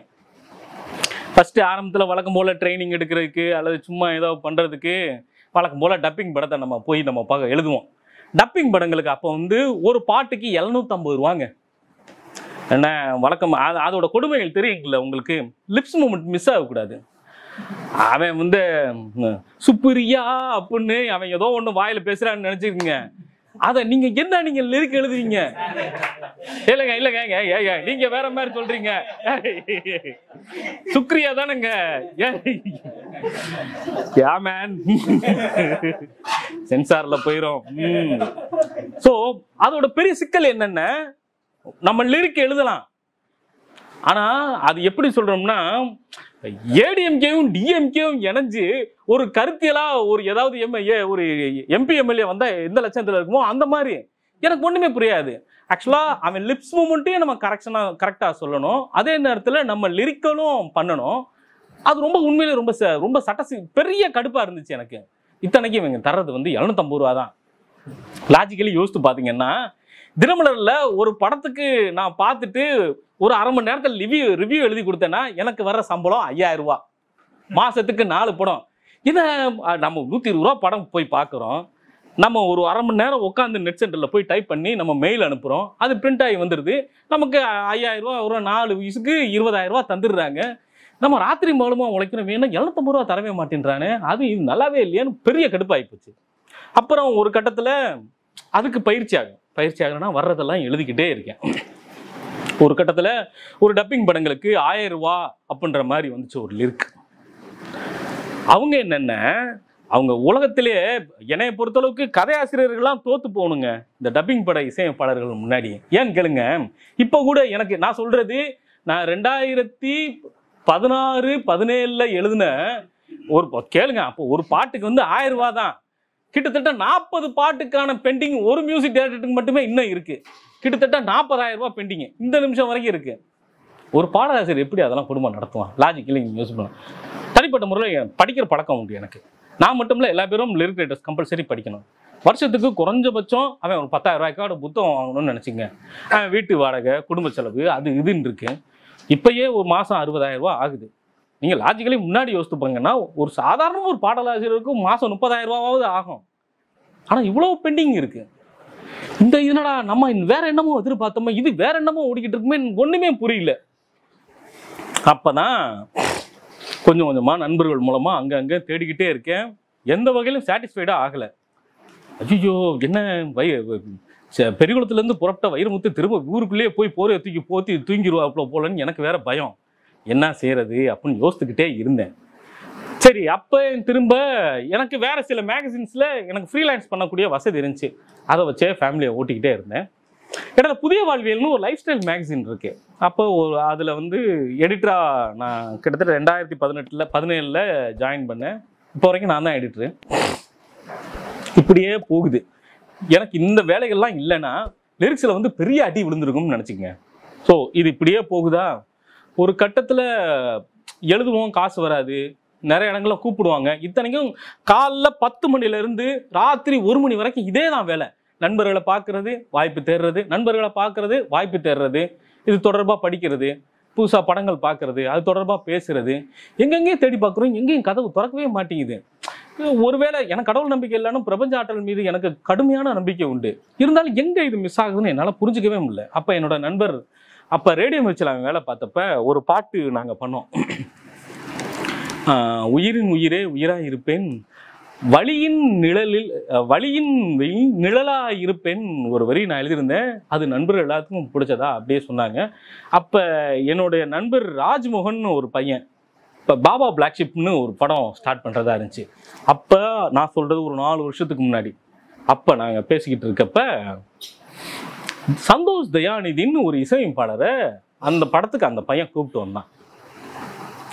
ஃபஸ்ட்டு ஆரம்பத்தில் வழக்கம் போல் ட்ரைனிங் எடுக்கிறதுக்கு அல்லது சும்மா ஏதோ பண்ணுறதுக்கு வழக்கம் போல் டப்பிங் படத்தை நம்ம பார்க்க எழுதுவோம். டப்பிங் படங்களுக்கு அப்போ வந்து ஒரு பாட்டுக்கு 750 ரூபாங்க. என்ன வழக்கம், அதோட கொடுமைகள் தெரியுங்கள உங்களுக்கு. லிப்ஸ் மூமெண்ட் மிஸ் ஆகக்கூடாது. அவன் வந்து சுப்பிரியா அப்படின்னு அவன் ஏதோ ஒன்று வாயில் பேசுகிறான்னு நினச்சிருக்கீங்க, அதை நீங்க லிரிக் எழுதுவீங்க. இல்லைங்க நீங்க வேற மாதிரி சொல்றீங்க, சுக்ரியா தானங்க, சென்சார்ல போயிரும். சோ அதோட பெரிய சிக்கல் என்னன்னா, நம்ம லிரிக் எழுதலாம், ஆனா அது எப்படி சொல்றோம்னா, ஏடிஎம்கேவும் டிஎம்கேவும் இணைஞ்சு ஒரு கருத்தியலா ஒரு ஏதாவது ஒரு எம்பி எம்எல்ஏ வந்தா எந்த லட்சத்துல இருக்குமோ அந்த மாதிரி எனக்கு ஒண்ணுமே புரியாது. ஆக்சுவலா அவன் லிப்ஸ் மூமெண்ட்டையும் நம்ம கரெக்டா சொல்லணும், அதே நேரத்துல நம்ம லிரிக்கலும் பண்ணணும். அது ரொம்ப உண்மையிலே ரொம்ப பெரிய கடுப்பா இருந்துச்சு எனக்கு. இத்தனைக்கு இவங்க தர்றது வந்து 750 ரூபா தான். லாஜிக்கலி யோசித்து பாத்தீங்கன்னா, தினமலர்ல ஒரு படத்துக்கு நான் பார்த்துட்டு ஒரு அரை மணி நேரத்தில் ரிவ்யூ எழுதி கொடுத்தேன்னா எனக்கு வர்ற சம்பளம் 5000 ரூபா, மாசத்துக்கு 4 படம். இதை நம்ம 120 ரூபா படம் போய் பார்க்குறோம், நம்ம ஒரு அரை மணி நேரம் உட்காந்து நெட் சென்டரில் போய் டைப் பண்ணி நம்ம மெயில் அனுப்புகிறோம், அது பிரிண்ட் ஆகி வந்துடுது, நமக்கு 5000 ரூபா ஒரு 4 வயசுக்கு 20,000 ரூபா தந்துடுறாங்க. நம்ம ராத்திரி மூலமாக உழைக்கிறோம், வேணும் 750 ரூபா தரவே மாட்டேன்றானே, அது இது நல்லாவே இல்லையான்னு பெரிய கடுப்பாகி போச்சு. அப்புறம் ஒரு கட்டத்தில் அதுக்கு பயிற்சி ஆகணும்னா வர்றதெல்லாம் எழுதிக்கிட்டே இருக்கேன். ஒரு கட்டத்தில் ஒரு டப்பிங் படங்களுக்கு 1000 ரூபா அப்படின்ற மாதிரி வந்துச்சு ஒரு லிரிக். அவங்க என்னென்ன, அவங்க உலகத்திலே என்னைய பொறுத்தளவுக்கு கதையாசிரியர்கள்லாம் தோத்து போகணுங்க இந்த டப்பிங் பட இசையமைப்பாளர்கள் முன்னாடி. ஏன்னு கேளுங்க, இப்போ கூட எனக்கு நான் சொல்றது, நான் 2016-17 எழுதின ஒரு கேளுங்க, அப்போ ஒரு பாட்டுக்கு வந்து 1000 ரூபா தான். கிட்டத்தட்ட 40 பாட்டுக்கான பெண்டிங் ஒரு மியூசிக் டைரக்டருக்கு மட்டுமே இன்னும் இருக்கு. கிட்டத்தட்ட 40,000 ரூபாய் பெண்டிங் இந்த நிமிஷம் வரைக்கும் இருக்கு. ஒரு பாடலாசிரியர் எப்படி அதெல்லாம் குடும்பம் நடத்துவான்? லாஜிக்கலி நீங்கள் யோசிச்சு பண்ணலாம். தனிப்பட்ட முறையில் படிக்கிற பழக்கம் உண்டு எனக்கு. நான் மட்டும் இல்லை, எல்லா பேரும் லிரிக் ரைட்டர்ஸ் கம்பல்சரி படிக்கணும். வருஷத்துக்கு குறைஞ்சபட்சம் அவன் ஒரு 10,000 ரூபாய்க்கான புத்தகம் வாங்கணும்னு நினச்சிங்க. அவன் வீட்டு வாடகை, குடும்ப செலவு, அது இதுன்னு இருக்கு. இப்பயே ஒரு மாதம் 60,000 ரூபா ஆகுது. நீங்கள் லாஜிக்கலி முன்னாடி யோசித்து பாங்கன்னா ஒரு சாதாரண ஒரு பாடலாசிரியருக்கும் மாதம் 30,000 ரூபாவது ஆகும். ஆனால் இவ்வளோ பெண்டிங் இருக்கு. இந்த இதனடா நம்ம வேற என்னமோ எதிர்பார்த்தோமோ, இது வேற என்னமோ ஓடிக்கிட்டு இருக்குமே, ஒன்றுமே புரியல. அப்போதான் கொஞ்சம் கொஞ்சமாக நண்பர்கள் மூலமாக அங்கங்கே தேடிக்கிட்டே இருக்கேன். எந்த வகையிலும் சாட்டிஸ்ஃபைடாக ஆகலை. ஐயோ என்ன பெரியகுளத்துலேருந்து புறப்பட்ட வைரமுத்து திரும்ப ஊருக்குள்ளேயே போய் போரை தூக்கி போத்தி தூங்கிடுவாப்புல போலன்னு எனக்கு வேற பயம். என்ன செய்யறது அப்படின்னு யோசித்துக்கிட்டே இருந்தேன். சரி, அப்போ திரும்ப எனக்கு வேற சில மேகசின்ஸில் எனக்கு ஃப்ரீலான்ஸ் பண்ணக்கூடிய வசதி இருந்துச்சு. அதை வச்சே ஃபேமிலியை ஓட்டிக்கிட்டே இருந்தேன். இடையில புதிய வாழ்வியல்னு ஒரு லைஃப் ஸ்டைல் மேகசின் இருக்கு. அப்போ அதில் வந்து எடிட்டராக நான் கிட்டத்தட்ட 2017 ஜாயின் பண்ணேன். இப்போ வரைக்கும் நான் தான் எடிட்டரு. இப்படியே போகுது. எனக்கு இந்த வேலைகள்லாம் இல்லைன்னா லிரிக்ஸில் வந்து பெரிய அடி விழுந்துருக்கும்னு நினச்சிங்க. ஸோ இது இப்படியே போகுதா. ஒரு கட்டத்தில் எழுதுவோம், காசு வராது. நிறைய இடங்களில் கூப்பிடுவாங்க. இத்தனைக்கும் காலைல 10 மணிலேருந்து ராத்திரி 1 மணி வரைக்கும் இதே தான் வேலை. நண்பர்களை பார்க்கறது, வாய்ப்பு தேடுறது, நண்பர்களை பார்க்கறது, வாய்ப்பு தேடுறது, இது தொடர்பாக படிக்கிறது, புதுசாக படங்கள் பார்க்கறது, அது தொடர்பாக பேசுறது, எங்கெங்கேயும் தேடி பார்க்குறோம். எங்கேயும் கதவு திறக்கவே மாட்டேங்குது. ஒருவேளை எனக்கு கடவுள் நம்பிக்கை இல்லைன்னா பிரபஞ்ச ஆற்றல் மீது எனக்கு கடுமையான நம்பிக்கை உண்டு. இருந்தாலும் எங்கே இது மிஸ் ஆகுதுன்னு என்னால் புரிஞ்சிக்கவே முடியல. அப்போ என்னோட நண்பர் அப்போ ரேடியோ மிர்ச்சில் அவங்க வேலை பார்த்தப்ப ஒரு பாட்டு நாங்கள் பண்ணோம். உயிரின் உயிரே உயிராக இருப்பேன், வழியின் நிழலாக இருப்பேன் ஒரு வரி நான் எழுதியிருந்தேன். அது நண்பர் எல்லாத்துக்கும் பிடிச்சதா அப்படியே சொன்னாங்க. அப்போ என்னுடைய நண்பர் ராஜ்மோகன் ஒரு பையன் இப்போ பாபா பிளாக் ஷிப்னு ஒரு படம் ஸ்டார்ட் பண்ணுறதா இருந்துச்சு. அப்போ நான் சொல்கிறது ஒரு 4 வருஷத்துக்கு முன்னாடி. அப்போ நாங்கள் பேசிக்கிட்டு இருக்கப்ப சந்தோஷ் தயாநிதின்னு ஒரு இசையமைப்பாளரை அந்த படத்துக்கு அந்த பையன் கூப்பிட்டு வந்தான்.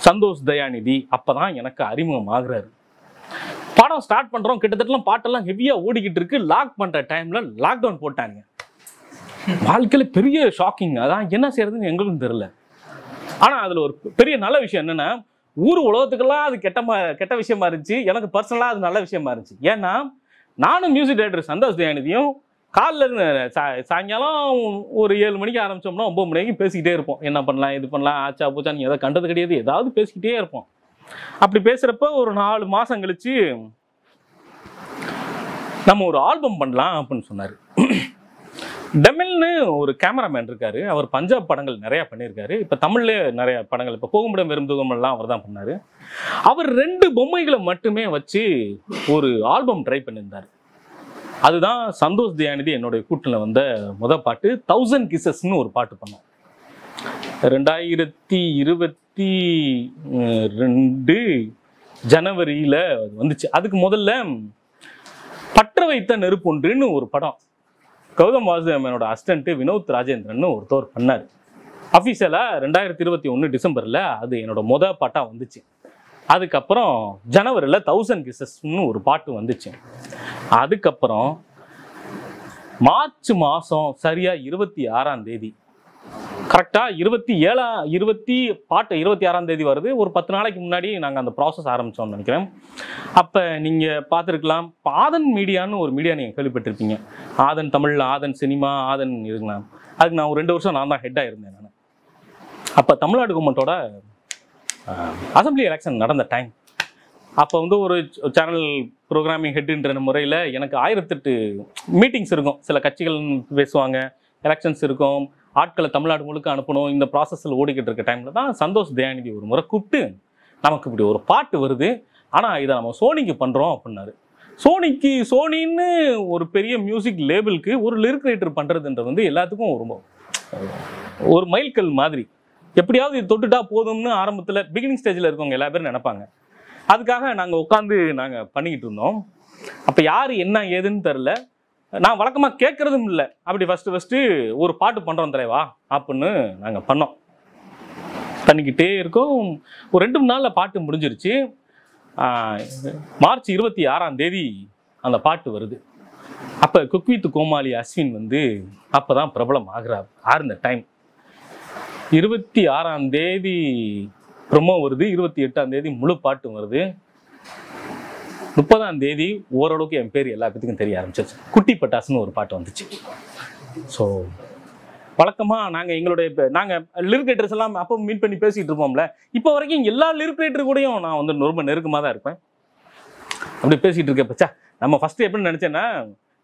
சந்தோஷ் தயாநிதி அப்போதான் எனக்கு அறிமுகம் ஆகுறாரு. படம் ஸ்டார்ட் பண்ணுறோம், கிட்டத்தட்ட பாட்டெல்லாம் ஹெவியாக ஓடிக்கிட்டு இருக்கு. லாக் பண்ணுற டைமில் லாக்டவுன் போட்டாங்க. வாழ்க்கையில் பெரிய ஷாக்கிங். அதான் என்ன செய்யறதுன்னு எங்களுக்கும் தெரியல. ஆனால் அதில் ஒரு பெரிய நல்ல விஷயம் என்னென்னா, ஊர் உலகத்துக்கெல்லாம் அது கெட்ட விஷயமா இருந்துச்சு. எனக்கு பர்சனலாக அது நல்ல விஷயமா இருந்துச்சு. ஏன்னா நானும் மியூசிக் டைரக்டர் சந்தோஷ் தயாநிதியும் காலைல சாயங்காலம் ஒரு 7 மணிக்கு ஆரம்பித்தோம்னா 9 மணி வரைக்கும் பேசிக்கிட்டே இருப்போம். என்ன பண்ணலாம், இது பண்ணலாம், ஆச்சா பூச்சா நீங்கள் எதாவது கண்டது கிடையாது, ஏதாவது பேசிக்கிட்டே இருப்போம். அப்படி பேசுகிறப்ப ஒரு 4 மாதம் கழிச்சு நம்ம ஒரு ஆல்பம் பண்ணலாம் அப்படின்னு சொன்னார். டெமில்னு ஒரு கேமராமேன் இருக்காரு. அவர் பஞ்சாப் படங்கள் நிறையா பண்ணியிருக்காரு. இப்போ தமிழ்லேயே நிறைய படங்கள், இப்போ போகும்படம் வெறும் தூகமெல்லாம் அவர் தான் பண்ணார். அவர் 2 பொம்மைகளை மட்டுமே வச்சு ஒரு ஆல்பம் ட்ரை பண்ணியிருந்தார். அதுதான் சந்தோஷ் தயாநிதி என்னுடைய கூட்டில் வந்த முதல் பாட்டு 1000 Kisses-ன்னு ஒரு பாட்டு பண்ணோம். 2022 ஜனவரியில் வந்துச்சு. அதுக்கு முதல்ல பற்ற வைத்த நெருப்பொன்றுன்னு ஒரு படம் கௌதம் வாசுதேவனோட அசிஸ்டன்ட் வினோத் ராஜேந்திரன் ஒருத்தவர் பண்ணார். அஃபீஷியலாக 2021 டிசம்பரில் அது என்னோட முதல் பாட்டாக வந்துச்சு. அதுக்கப்புறம் ஜனவரியில் 1000 Kisses-ன்னு ஒரு பாட்டு வந்துச்சு. அதுக்கப்புறம் மார்ச் மாதம் சரியாக 26ஆம் தேதி, கரெக்டாக 26ஆம் தேதி வருது. ஒரு 10 நாளைக்கு முன்னாடி நாங்கள் அந்த ப்ராசஸ் ஆரம்பித்தோம்னு நினைக்கிறேன். அப்போ நீங்கள் பார்த்துருக்கலாம், ஆதன் மீடியான்னு ஒரு மீடியா நீங்கள் கேள்விப்பட்டிருப்பீங்க. ஆதன் தமிழ், ஆதன் சினிமா, ஆதன் இருக்குண்ணா. அதுக்கு நான் ஒரு 2 வருஷம் நான் தான் ஹெட்டாக இருந்தேன். நான் அப்போ தமிழ்நாடு கவர்மெண்ட்டோட அசம்பிளி எலெக்ஷன் நடந்த டைம். அப்போ வந்து ஒரு சேனல் ப்ரோக்ராமிங் ஹெட்டுன்ற முறையில் எனக்கு 1008 மீட்டிங்ஸ் இருக்கும். சில கட்சிகள் பேசுவாங்க, எலெக்ஷன்ஸ் இருக்கும், ஆட்களை தமிழ்நாடு முழுக்க அனுப்பணும். இந்த ப்ராசஸில் ஓடிக்கிட்டு இருக்க டைமில் தான் சந்தோஷ் தயாநிதி ஒரு முறை கூப்பிட்டு, நமக்கு இப்படி ஒரு பாட்டு வருது, ஆனால் இதை நம்ம சோனிக்கு பண்ணுறோம் அப்படின்னாரு. சோனின்னு ஒரு பெரிய மியூசிக் லேபிளுக்கு ஒரு லிரிக் ரைட்டர் பண்ணுறதுன்றது வந்து எல்லாத்துக்கும் ரொம்ப ஒரு மைல்கல் மாதிரி. எப்படியாவது இது தொட்டுட்டா போதும்னு ஆரம்பத்தில் பிகினிங் ஸ்டேஜில் இருக்கவங்க எல்லா பேரும் நினைப்பாங்க. அதுக்காக நாங்கள் உட்காந்து பண்ணிக்கிட்டு இருந்தோம். அப்போ யார் என்ன ஏதுன்னு தெரில. நான் வழக்கமாக கேட்குறதும் இல்லை. அப்படி ஃபஸ்ட்டு ஒரு பாட்டு பண்ணுறோம் தலைவா அப்படின்னு நாங்கள் பண்ணோம். பண்ணிக்கிட்டே இருக்கோம். ஒரு 2 நாளில் பாட்டு முடிஞ்சிருச்சு. மார்ச் 26ஆம் தேதி அந்த பாட்டு வருது. அப்போ குக் வித் கோமாளி அஸ்வின் வந்து அப்போ தான் பிரபலம் ஆகிறார். ஆறுந்த டைம் 26ஆம் தேதி ப்ரொமோ வருது, 28ஆம் தேதி முழு பாட்டு வருது, 30ஆம் தேதி ஓரளவுக்கு என் பேர் எல்லா பேத்துக்கும் தெரிய ஆரம்பிச்சிருச்சு. குட்டி பட்டாசுன்னு ஒரு பாட்டு வந்துச்சு. ஸோ வழக்கமாக நாங்கள் லிரிக் ரைட்டர்ஸ் எல்லாம் அப்போ மீட் பண்ணி பேசிகிட்டு இருப்போம்ல. இப்போ வரைக்கும் எல்லா லிரிக் ரைட்டர் கூடயும் நான் வந்து ரொம்ப நெருக்கமாக தான் இருப்பேன். அப்படி பேசிகிட்டு இருக்க பச்சா நம்ம ஃபஸ்ட்டு எப்படின்னு நினச்சேன்னா,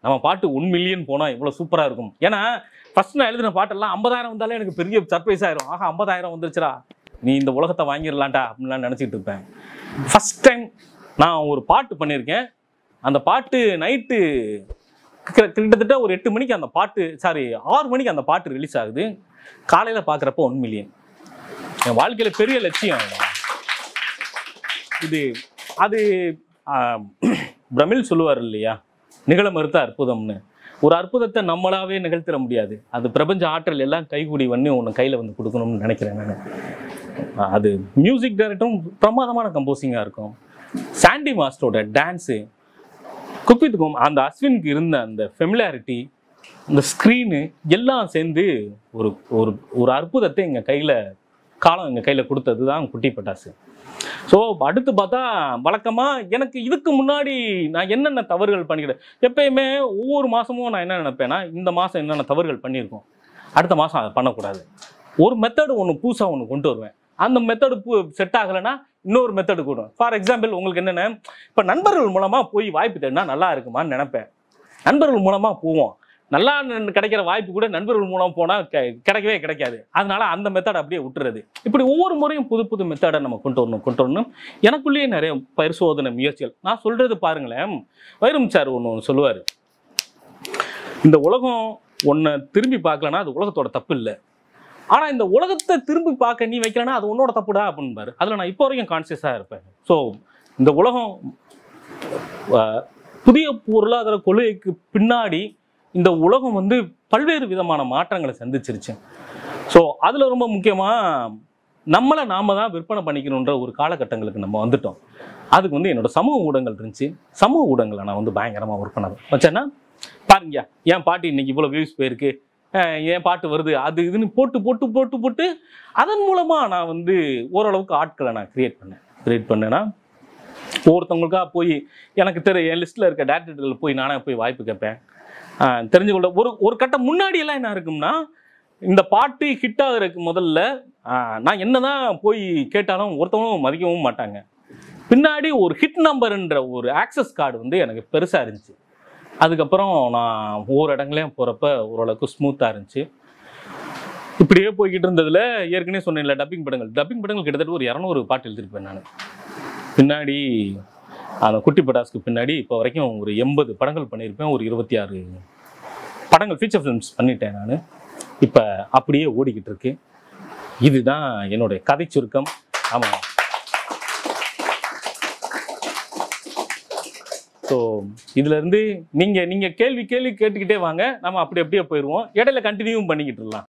நம்ம பாட்டு 1 மில்லியன் போனால் எவ்வளோ சூப்பராக இருக்கும். ஏன்னா ஃபஸ்ட் நான் எழுதின பாட்டெல்லாம் 50,000 வந்தாலே எனக்கு பெரிய சர்ப்ரைஸ் ஆயிரும். ஆஹா 50,000 வந்துருச்சுடா, நீ இந்த உலகத்தை வாங்கிடலான்டா அப்படின்லாம் நினச்சிட்டு இருப்பேன். ஃபஸ்ட் டைம் நான் ஒரு பாட்டு பண்ணியிருக்கேன். அந்த பாட்டு நைட்டு கிட்டத்தட்ட ஒரு 8 மணிக்கு அந்த பாட்டு 6 மணிக்கு அந்த பாட்டு ரிலீஸ் ஆகுது. காலையில் பார்க்குறப்போ 1 மில்லியன். என் வாழ்க்கையில் பெரிய லட்சியம் இது. அது பிரமிழ் சொல்லுவார் இல்லையா, நிகழ மறுத்த அற்புதம்னு. ஒரு அற்புதத்தை நம்மளாவே நிகழ்த்திட முடியாது, அது பிரபஞ்ச ஆற்றல் எல்லாம் கைகூடி வந்து ஒன்று கையில் வந்து கொடுக்கணும்னு நினைக்கிறேன் நான். அது மியூசிக் டைரக்டரும் பிரமாதமான கம்போசிங்காக இருக்கும். சாண்டி மாஸ்டரோட டான்ஸு, குப்பித்துக்கும் அந்த அஸ்வினுக்கு இருந்த அந்த ஃபெமிலாரிட்டி, இந்த ஸ்க்ரீனு எல்லாம் சேர்ந்து ஒரு ஒரு ஒரு அற்புதத்தை எங்கள் கையில் கொடுத்தது தான் குட்டி பட்டாசு. ஸோ அடுத்து பார்த்தா வழக்கமாக எனக்கு இதுக்கு முன்னாடி நான் என்னென்ன தவறுகள் பண்ணிக்கிட்டேன். எப்பயுமே ஒவ்வொரு மாதமும் நான் என்ன நினைப்பேன்னா, இந்த மாதம் என்னென்ன தவறுகள் பண்ணியிருக்கோம், அடுத்த மாதம் அதை பண்ணக்கூடாது. ஒரு மெத்தடு புதுசாக ஒன்று கொண்டு வருவேன். அந்த மெத்தடு செட் ஆகலைன்னா இன்னொரு மெத்தடு கூடும். ஃபார் எக்ஸாம்பிள் உங்களுக்கு என்னென்ன, இப்போ நண்பர்கள் மூலமாக போய் வாய்ப்பு தேடினா நல்லா இருக்குமான்னு நினைப்பேன். நண்பர்கள் மூலமாக போவோம், நல்லா கிடைக்கிற வாய்ப்பு கூட நண்பர்கள் மூலம் போனால் கிடைக்கவே கிடைக்காது. அதனால அந்த மெத்தடை அப்படியே விட்டுறது. இப்படி ஒவ்வொரு முறையும் புது புது மெத்தடை நம்ம கொண்டு வரணும். எனக்குள்ளேயே நிறைய பரிசோதனை முயற்சிகள். நான் சொல்றது பாருங்களேன், வைரம் சார் ஒன்று சொல்லுவார், இந்த உலகம் ஒன்றை திரும்பி பார்க்கலன்னா அது உலகத்தோட தப்பு இல்லை, ஆனால் இந்த உலகத்தை திரும்பி பார்க்க நீ வைக்கலன்னா அது உன்னோட தப்புடா அப்படின்பாரு. அதில் நான் இப்போ வரைக்கும் கான்சியஸாக இருப்பேன். ஸோ இந்த உலகம் புதிய பொருளாதார கொள்கைக்கு பின்னாடி இந்த உலகம் வந்து பல்வேறு விதமான மாற்றங்களை சந்திச்சிருச்சு. ஸோ அதில் ரொம்ப முக்கியமாக நம்மளை நாம தான் விற்பனை பண்ணிக்கணுன்ற ஒரு காலகட்டங்களுக்கு நம்ம வந்துட்டோம். அதுக்கு வந்து என்னோட சமூக ஊடகங்கள் இருந்துச்சு. சமூக ஊடகங்களை நான் வந்து பயங்கரமாக விற்பனை வச்சேன்னா, பாருங்க என் பாட்டு இன்னைக்கு இவ்வளோ வியூஸ் போயிருக்கு, என் பாட்டு வருது, அது இதுன்னு போட்டு அதன் மூலமாக நான் வந்து ஓரளவுக்கு ஆட்களை நான் கிரியேட் பண்ணேன்னா, ஒவ்வொருத்தவங்களுக்காக போய் எனக்கு என் லிஸ்ட்டில் இருக்க டேரக்டர்கள் போய் நானே போய் வாய்ப்பு கேட்பேன். தெரிஞ்சுக்கொள்ள ஒரு கட்டம் முன்னாடியெல்லாம் என்ன இருக்கும்னா, இந்த பாட்டு ஹிட் ஆகுறதுக்கு முதல்ல நான் என்னதான் போய் கேட்டாலும் ஒருத்தவங்களும் மதிக்கவும் மாட்டாங்க. பின்னாடி ஒரு ஹிட் நம்பர்ன்ற ஒரு ஆக்சஸ் கார்டு வந்து எனக்கு பெருசாக இருந்துச்சு. அதுக்கப்புறம் நான் ஒவ்வொரு இடங்களையும் போகிறப்ப ஓரளவுக்கு ஸ்மூத்தாக இருந்துச்சு. இப்படியே போய்கிட்டு இருந்ததில் ஏற்கனவே சொன்னேன்ல, டப்பிங் படங்கள் கிட்டத்தட்ட ஒரு 200 பாட்டு எழுதிருப்பேன் நான். பின்னாடி அந்த குட்டி பட்டாசுக்கு பின்னாடி இப்போ வரைக்கும் ஒரு 80 படங்கள் பண்ணியிருப்பேன். ஒரு 26 படங்கள் ஃபீச்சர் ஃபிலிம்ஸ் பண்ணிட்டேன் நான். இப்போ அப்படியே ஓடிக்கிட்டு இருக்கு. இதுதான் என்னுடைய கதை சுருக்கம். ஆமாம். ஸோ இதுலேருந்து நீங்கள் கேள்வி கேட்டுக்கிட்டே வாங்க, நம்ம அப்படியே போயிடுவோம். இடையில கண்டினியூவும் பண்ணிக்கிட்டு இருக்கலாம்.